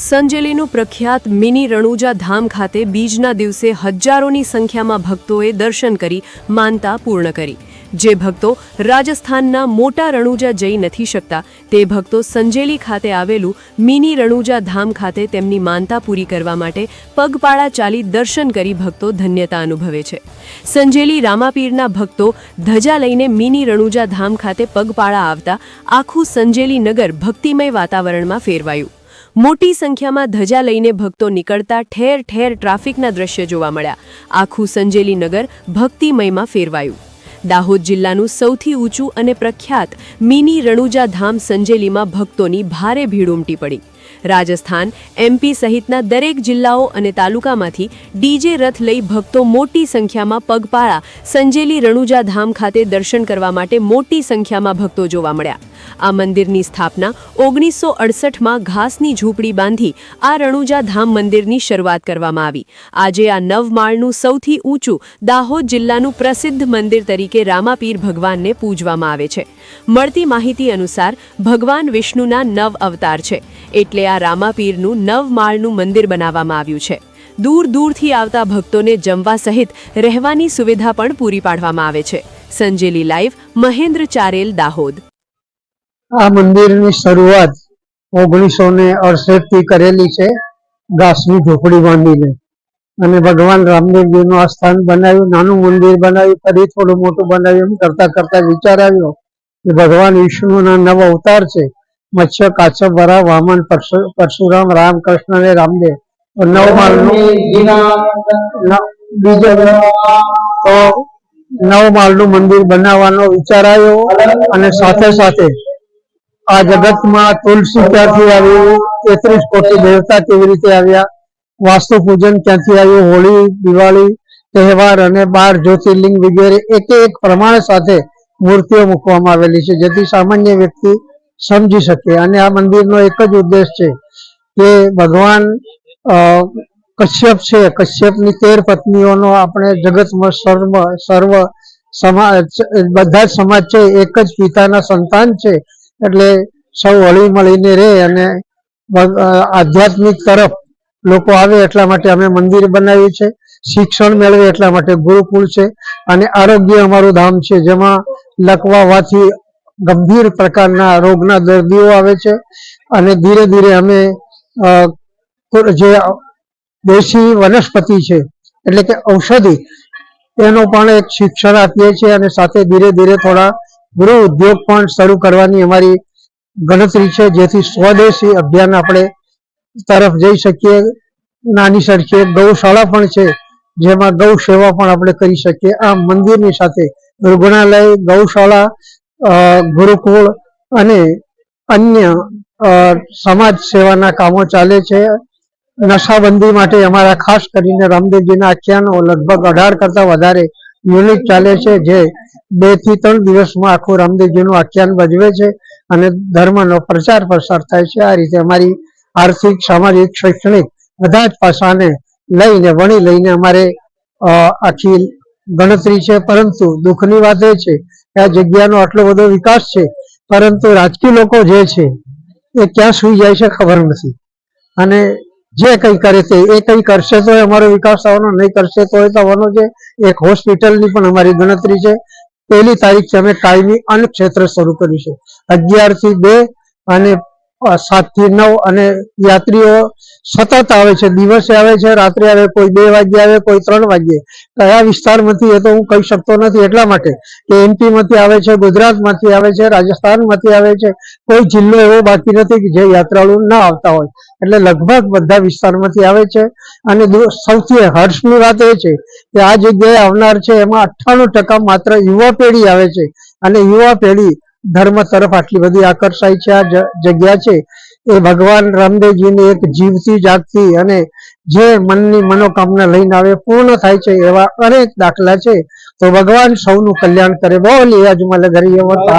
સંજેલીનું પ્રખ્યાત મિની રણુજા ધામ ખાતે બીજના દિવસે હજારોની સંખ્યામાં ભક્તોએ દર્શન કરી માનતા પૂર્ણ કરી। જે ભક્તો રાજસ્થાનના મોટા રણુજા જઈ નથી શકતા તે ભક્તો સંજેલી ખાતે આવેલું મિની રણુજા ધામ ખાતે તેમની માનતા પૂરી કરવા માટે પગપાળા ચાલી દર્શન કરી ભક્તો ધન્યતા અનુભવે છે। સંજેલી રામાપીરના ભક્તો ધજા લઈને મિની રણુજા ધામ ખાતે પગપાળા આવતા આખું સંજેલી નગર ભક્તિમય વાતાવરણમાં ફેરવાયું। મોટી સંખ્યામાં ધજા લઈને ભક્તો નીકળતા ઠેર ઠેર ટ્રાફિકના દ્રશ્ય જોવા મળ્યા। આખું સંજેલી નગર ભક્તિમયમાં ફેરવાયું। દાહોદ જિલ્લાનું સૌથી ઊંચું અને પ્રખ્યાત મિની રણુજા ધામ સંજેલીમાં ભક્તોની ભારે ભીડ ઉમટી પડી। રાજસ્થાન, એમપી સહિતના દરેક જિલ્લાઓ અને તાલુકામાંથી ડીજે રથ લઈ ભક્તો મોટી સંખ્યામાં પગપાળા સંજેલી રણુજા ધામ ખાતે દર્શન કરવા માટે મોટી સંખ્યામાં ભક્તો જોવા મળ્યા। આ મંદિરની સ્થાપના 1968માં ઘાસની ઝૂંપડી બાંધી આ રણુજા ધામ મંદિરની શરૂઆત કરવામાં આવી। આજે આ 9 માળનું સૌથી ઊંચું દાહોદ જિલ્લાનું પ્રસિદ્ધ મંદિર તરીકે રામાપીર ભગવાનને પૂજવામાં આવે છે। મળતી માહિતી અનુસાર ભગવાન વિષ્ણુના 9 અવતાર છે, એટલે આ રામાપીરનું 9 માળનું મંદિર બનાવવામાં આવ્યું છે। દૂર દૂરથી આવતા ભક્તોને જમવા સહિત રહેવાની સુવિધા પણ પૂરી પાડવામાં આવે છે। સંજેલી લાઈવ, મહેન્દ્ર ચારેલ, દાહોદ। આ મંદિરની શરૂઆત 1968 થી કરેલી છે, ઘાસની ઝૂંપડી બાંધીને, અને ભગવાન રામદેવજીનું આ સ્થાન બનાવ્યું, નાનું મંદિર બનાવ્યું, ફરી થોડું મોટું બનાવ્યું। એમ કરતા કરતા વિચાર આવ્યો કે ભગવાન વિષ્ણુના 9 અવતાર છે, મત્સ્ય, કાછપ, વરાહ, વામન, પરશુરામ, રામકૃષ્ણ અને રામદેવ। 9 માળનું મંદિર બનાવવાનો વિચાર આવ્યો। અને સાથે સાથે આ જગતમાં તુલસી ક્યાંથી આવી, 33 કોટી દેવતા કેવી રીતે આવ્યા, વાસ્તુ પૂજન ક્યાંથી આવ્યું, હોળી, દિવાળી તહેવાર અને 12 જ્યોતિર્લિંગ વગેરે એક પ્રમાણ સાથે મૂર્તિઓ મૂકવામાં આવેલી છે, જેથી સામાન્ય વ્યક્તિ સમજી શકે। અને આ મંદિરનો એક જ ઉદ્દેશ છે કે ભગવાન કશ્યપ છે, કશ્યપની 13 પત્નીઓનો આપણે જગતમાં સર્વ સમાજ, બધા જ સમાજ છે, એક જ પિતાના સંતાન છે, એટલે સૌ હળી મળીને રહે અને આધ્યાત્મિક તરફ લોકો આવે એટલા માટે અમે મંદિર બનાવ્યું છે। શિક્ષણ મેળવે એટલા માટે ગુરુકુળ છે, અને આરોગ્ય અમારું ધામ છે, જેમાં લકવાવાથી ગંભીર પ્રકારના રોગના દર્દીઓ આવે છે। અને ધીરે ધીરે અમે જે દેશી વનસ્પતિ છે એટલે કે ઔષધિ, એનું પણ એક શિક્ષણ આપીએ છીએ, અને સાથે ધીરે ધીરે થોડા ગૃહ ઉદ્યોગ પણ શરૂ કરવાની અમારી ગણતરી છે, જેથી સ્વદેશી અભિયાન આપણે તરફ જઈ શકીએ। નાની સરખી ગૌશાળા પણ છે, જેમાં ગૌ સેવા પણ આપણે કરી શકીએ। આ મંદિરની સાથે રૂગ્ણાલય, ગૌશાળા, ગુરુકુળ અને અન્ય સમાજ સેવાના કામો ચાલે છે। નશાબંધી માટે અમારા ખાસ કરીને રામદેવજીના આખ્યાનો લગભગ 18 કરતા વધારે યુનિટ ચાલે છે, જે 2 થી 3 દિવસમાં આખું રામદેવજીનું આખ્યાન ભજવે છે અને ધર્મનો પ્રચાર પ્રસાર થાય છે। આ રીતે અમારી આર્થિક, સામાજિક, શૈક્ષણિક બધા જ પાસાને લઈને વણી લઈને અમારે આખી ગણતરી છે। પરંતુ દુઃખની વાત એ છે કે આ જગ્યાનો આટલો બધો વિકાસ છે, પરંતુ રાજકીય લોકો જે છે એ ક્યાં સુઈ જાય છે ખબર નથી, અને જે કંઈ કરે તે એ કંઈ કરશે તો અમારો વિકાસ થવાનો, નહીં કરશે તો થવાનો છે। એક હોસ્પિટલની પણ અમારી ગણતરી છે। 1લી તારીખથી અમે કાયમી અન્ન ક્ષેત્ર શરૂ કર્યું છે, 11 થી 2 અને 7 થી 9, અને યાત્રીઓ સતત આવે છે, દિવસે આવે છે, રાત્રે આવે, કોઈ 2 વાગ્યે આવે, કોઈ 3 વાગ્યે। કયા વિસ્તારમાંથી એ તો હું કહી શકતો નથી, એટલા માટે કે એમપી માંથી આવે છે, ગુજરાતમાંથી આવે છે, રાજસ્થાનમાંથી આવે છે, કોઈ જિલ્લો એવો બાકી નથી કે જે યાત્રાળુ ના આવતા હોય, એટલે લગભગ બધા વિસ્તારમાંથી આવે છે। અને સૌથી હર્ષની વાત એ છે કે આ જગ્યાએ આવનાર છે એમાં 98% માત્ર યુવા પેઢી આવે છે, અને યુવા પેઢી ધર્મ તરફ આટલી બધી આકર્ષાય છે। આ જગ્યા છે એ ભગવાન રામદેવજીની એક જીવતી જાગતી અને જે મનની મનોકામના લઈને આવે પૂર્ણ થાય છે, એવા અનેક દાખલા છે। તો ભગવાન સૌનું કલ્યાણ કરે। બોલી અજમલ ઘરી અવતાર